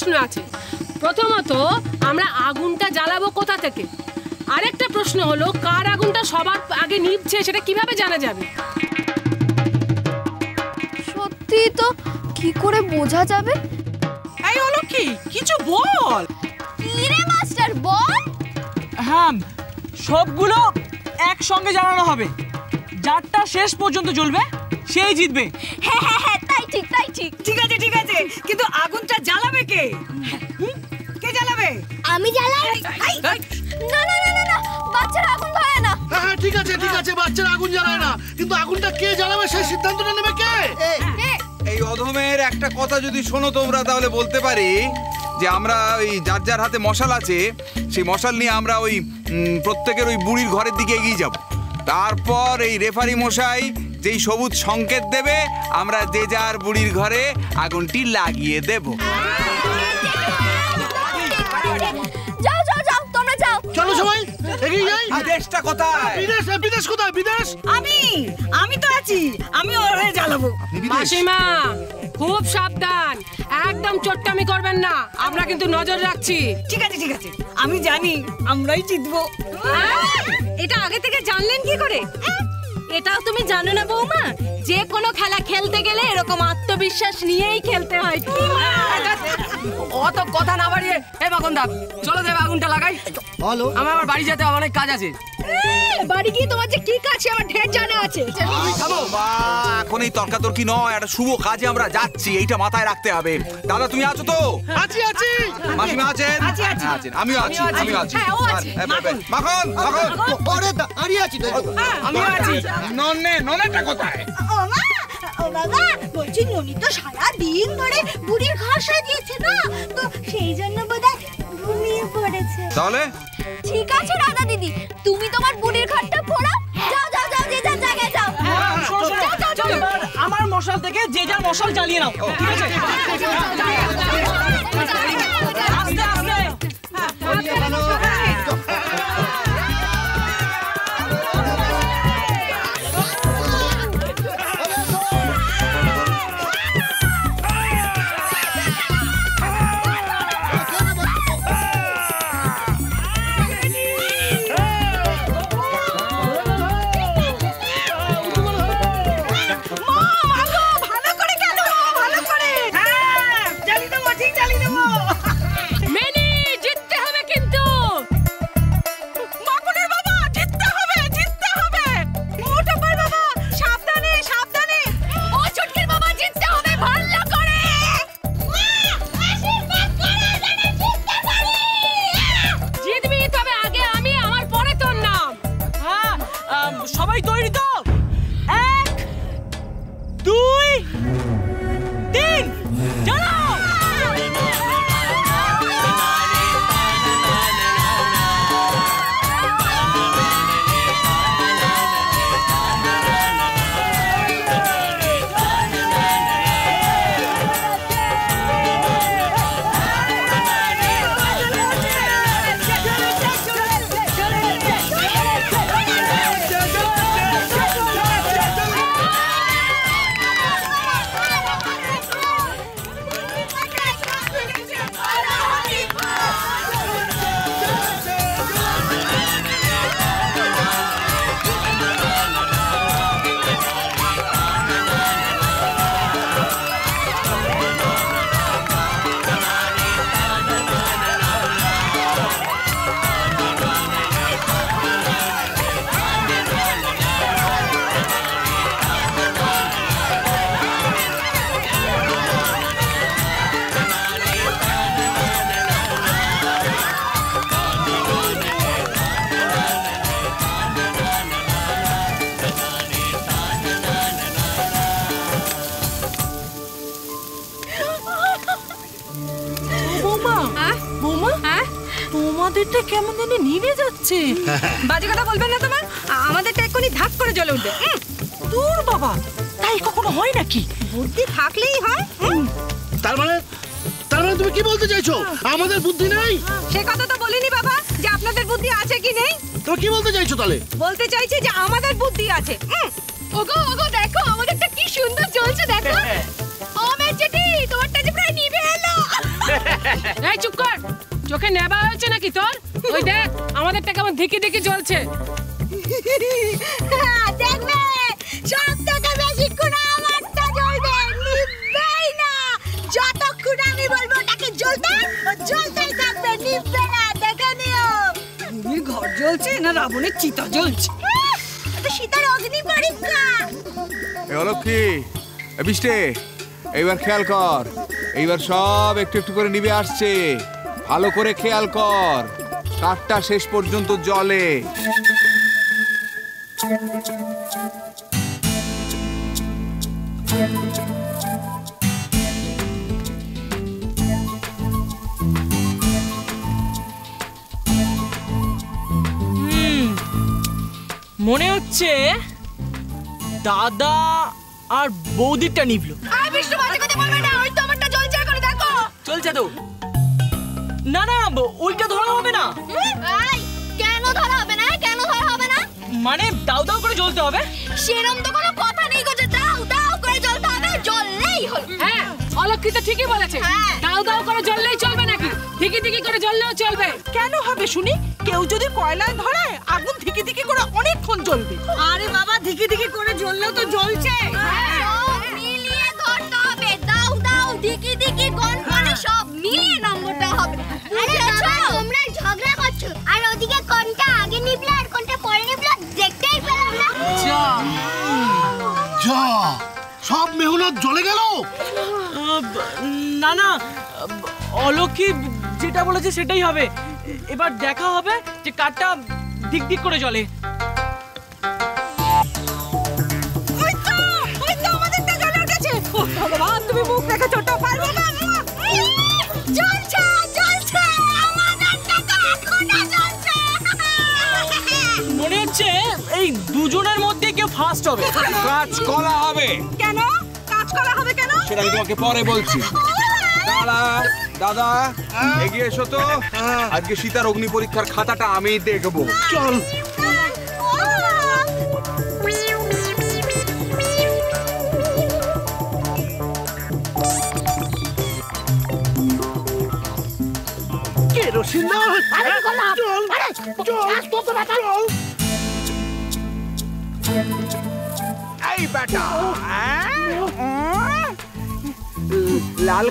প্রশ্ন আছে। প্রথমত আমরা আগুনটা জ্বালাবো কোথা থেকে, আরেকটা প্রশ্ন হলো কার আগুনটা সবার আগে নিভছে সেটা কিভাবে জানা যাবে? সত্যি তো, কি করে বোঝা যাবে? এই হলো কি, কিছু বল। কি রে মাস্টার, বল। হ্যাঁ, সবগুলো একসঙ্গে জ্বালানো হবে, যারটা শেষ পর্যন্ত জ্বলবে সেই জিতবে। হ্যাঁ হ্যাঁ হ্যাঁ, তাই ঠিক তাই ঠিক। ঠিক আছে ঠিক আছে, কিন্তু আগুনটা জ্বালাবে কে? কে জ্বালাবে? আমি জ্বালাই। না না না না, বাচ্চারা আগুন ধরে না। হ্যাঁ ঠিক আছে ঠিক আছে, বাচ্চারা আগুন জ্বালায় না, কিন্তু আগুনটা কে জ্বালাবে সেই সিদ্ধান্তটা নেবে কে? এই অধমের একটা কথা যদি শোনো তোমরা, তাহলে বলতে পারি যে আমরা ওই যার যার হাতে মশাল আছে সেই মশাল নিয়ে আমরা ওই প্রত্যেকের ওই বুড়ির ঘরের দিকে এগিয়ে যাব। তারপর এই রেফারি মশাই যেই সবুজ সংকেত দেবে আমরা যে যার বুড়ির ঘরে আগুনটি লাগিয়ে দেব। যাও যাও যাও, তোমরা যাও। চলো সবাই এগিয়ে যাই। বিদেশটা কোথায়? বিদেশ বিদেশ কোথায়? বিদেশ আমি তো আছি, আমি ওরে জ্বালাবো। মাসিমা খুব সাবধান, একদম চটকামি করবেন না, আমরা কিন্তু নজর রাখছি। ঠিক আছে ঠিক আছে, আমি জানি আমরাই জিতবো। এটা আগে থেকে জানলেন কি করে? এটাও তুমি জানো না বৌমা, যে কোনো খেলা খেলতে গেলে এরকম আত্মবিশ্বাস নিয়েই খেলতে হয়। অত কথা না বাড়িয়ে এই বাগনদা চলো দেব আগুনটা লাগাই। হ্যালো, আমার আবার বাড়ি যেতে অনেক কাজ আছে। বাড়ি গিয়ে তোমার যে কি কাজ আমার ঢের জানা আছে। এখন এই তর্কাতর্কি নয়, একটা শুভ কাজে আমরা যাচ্ছি, এইটা মাথায় রাখতে হবে। দাদা তুমি আছো তো? আছি আছি। মাসিমা আছেন? আছেন। আমিও আছি আমিও আছি। মাখন মাখন ওরে দাঁড়িয়ে আছি তো। আমিও আছি। ননেটা কোথায়? ও বাবা, বলছি ননি তো সারা দিন ধরে বুড়ির ঘর সাজিয়েছে না, তো সেই জন্য বোধহয় ঘুমিয়ে পড়েছে। তাহলে ঠিক আছে রাধা দিদি, তুমি তোমার বুড়ির ঘরটা পোড়াও। যাও যাও যাও, যে যার জায়গায় যাও। এবার আমার মশাল থেকে যে যার মশাল জ্বালিয়ে নাও, ঠিক আছে? আস্তে আস্তে। সবাই তৈরি তো? 1 2 3 জ্বালাও। তোমাদেরটা কেমন জানি নিভে যাচ্ছে। বাজে কথা বলবেন না তোমার, আমাদেরটা এক্ষুনি ধাপ করে জ্বলে উঠবে। দূর বাবা, তাই কখনো হয় নাকি? বুদ্ধি থাকলেই হয়। তার মানে তুমি কি বলতে চাইছো? আমাদের বুদ্ধি নেই? সে কথা তো বলিনি বাবা যে আপনাদের বুদ্ধি আছে কি নেই। তুমি কি বলতে চাইছো তাহলে? বলতে চাইছি যে আমাদের বুদ্ধি আছে। ওগো ওগো দেখো আমাদেরটা কি সুন্দর জ্বলছে, দেখো। ও মেচেটি, তোমারটা যে প্রায় নিভে এলো। এই চুপ কর, চোখে নেবা হয়েছে নাকি তোর? ওই দেখ আমাদেরটা কেমন ধিকি ধিকি জ্বলছে। দেখবে সব থেকে বেশিক্ষণ আমারটা জ্বলবে, নিভবেই না। যতক্ষণ আমি বলবো ওটাকে জ্বলতে, ও জ্বলতেই থাকবে, নিভবে না। দেখে নিও। বুড়ির ঘর জ্বলছে না রাবণের চিতা জ্বলছে? এটা সীতার অগ্নি পরীক্ষা। এ হলো কি বৃষ্টি, এইবার খেয়াল কর, এইবার সব একটু একটু করে নিভে আসছে। ভালো করে খেয়াল কর, কাঠটা শেষ পর্যন্ত জ্বলে। মনে হচ্ছে দাদা আর বৌদিরটা নিভলো। আর বিষ্ণু বাজে কথা বলবে না, ওই তো আমারটা জ্বলছে, করে দেখো। চলছে তো? না না, ওইটা ধরা হবে না। এই কেন ধরা হবে না? কেন ধরা হবে না? মানে দাউ দাউ করে জ্বলতে হবে? সেরম তো কোনো কথা নেই গো যে দাও দাও করে জ্বলতে হবে, জ্বললেই হলো। হ্যাঁ, অলক্ষিত ঠিকই বলেছে। হ্যাঁ। দাও দাও করে জ্বললেই চলবে নাকি? ধিকি ধিকি করে জ্বললেও চলবে। কেন হবে শুনি? কেউ যদি কয়লায় ধরায় আগুন ধিকি ধিকি করে অনেকক্ষণ জ্বলবে। আরে বাবা, ধিকি ধিকি করে জ্বললেও তো জ্বলছে। সব মিলিয়ে ধরতে হবে, দাও দাও দিকি দিকি গনগনে সব মিলিয়ে নম্বরটা হবে। আরে বাবা, তোমরা ঝগড়া করছো, আর ওদিকে কোনটা আগে নিভলো আর কোনটা পরে নিভলো দেখতেই পেলাম না। যা, সব মেহনত জ্বলে গেল। না না, অলক্ষী যেটা বলেছে সেটাই হবে। এবার দেখা হবে যে কাঠটা দিক দিক করে জ্বলে। ওই তো আমাদেরটা জ্বলে উঠেছে। ও ভগবান, তুমি মুখ দেখে ছোট পারবে না। জ্বলছে জ্বলছে, আমাদেরটা তো এখনো জ্বলছে। মনে হচ্ছে এই দুজনের মধ্যে কেউ ফার্স্ট হবে। কাজ করা হবে। কেন কাজ করা হবে কেন? সেটা আমি তোমাকে পরে বলছি। দাদা, দাদা এগিয়ে এসো তো। আজকে সীতার অগ্নি পরীক্ষার খাতাটা আমি দেখবো। চল। কেরোসিন না, চল চল চল। এই বেটা, লাল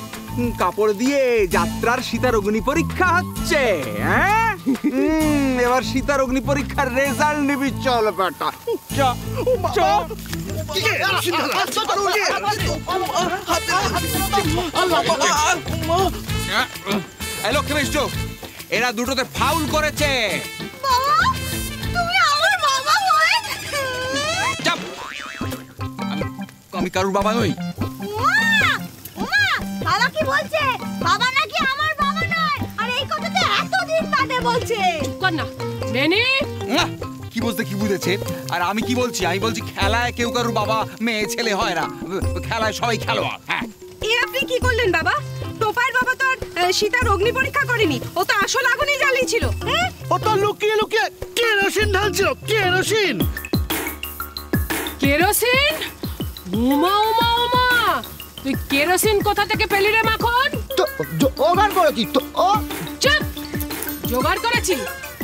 কাপড় দিয়ে যাত্রার সীতার অগ্নি পরীক্ষা হচ্ছে। এবার সীতার অগ্নি পরীক্ষার রেজাল্ট নিবি। চল বেটা, চল। লক্ষ্মী, এরা দুটোতে ফাউল করেছে। বাবা, তুমি আমার বাবা হয়ে? চাপ। আমি কারুর বাবা নই। ওমা, ওমা, বাবা কি বলছে? বাবা নাকি আমার বাবা নয়, আর এই কথাটা এতদিন বাদে বলছে। কর না নেনি। কি বলতে কি বুঝেছে? আর আমি কি বলছি? আমি বলছি খেলায় কেউ কারুর বাবা মেয়ে ছেলে হয় না, খেলায় সবাই খেলোয়াড়। হ্যাঁ, এ আপনি কি করলেন বাবা? টোপাইয়ের বাবা তো আর সীতার অগ্নি পরীক্ষা করেনি, ও তো আসল আগুনে জ্বালিয়েছিল। ও তো লুকিয়ে লুকিয়ে কেরোসিন ঢালছিল। Kerosene kerosene? উমা উমা উমা, তুই কেরোসিন কোথা থেকে পেলি রে মাখন? জোগাড় করেছি তো। চুপ! জোগাড় করেছি?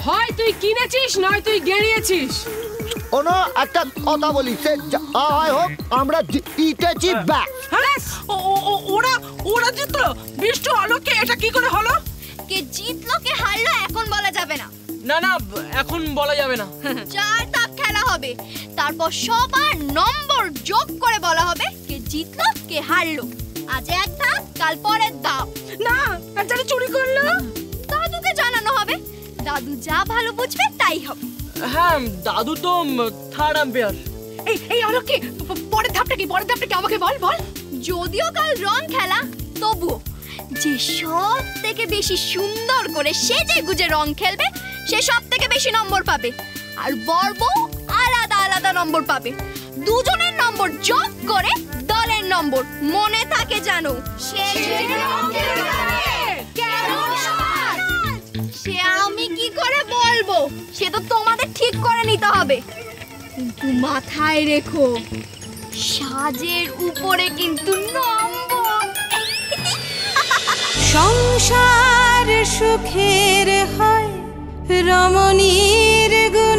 হয় তুই কিনেছিস নয় তুই গেড়িয়েছিস। কোনো একটা কথা বলি, সে যাই হোক আমরা জিতেছি। ওরা জিতলো। বিষ্ণু আলোকে এটা কি করে হলো? কে জিতলো কে হারলো এখন বলা যাবে না। না না, এখন বলা যাবে না। 4 ধাপ খেলা হবে, তারপর সবার নম্বর যোগ করে বলা হবে কে জিতলো কে হারলো। আজ এক ধাপ, কাল পরের ধাপ। না, আর যারা চুরি করলো দাদুকে জানানো হবে, দাদু যা ভালো বুঝবে তাই হবে। হ্যাঁ, দাদু তো থার্ড আম্পায়ার। এই অলক্ষী, পরের ধাপটা কি? পরের ধাপটা কি আমাকে বল বল। যদিও কাল রং খেলা, তবুও যে সব থেকে বেশি সুন্দর করে সেজে গুজে রং খেলবে সে সব থেকে বেশি নম্বর পাবে, আর বর বউ আলাদা আলাদা নম্বর পাবে। দুজনের নম্বর যোগ করে দলের নম্বর। মনে থাকে জানো, সে আমি কি করে বলবো, সে তো তোমাদের ঠিক করে নিতে হবে। কিন্তু মাথায় রেখো, সাজের উপরে কিন্তু নম্বর। সংসার সুখের হয় রমণীর গুণ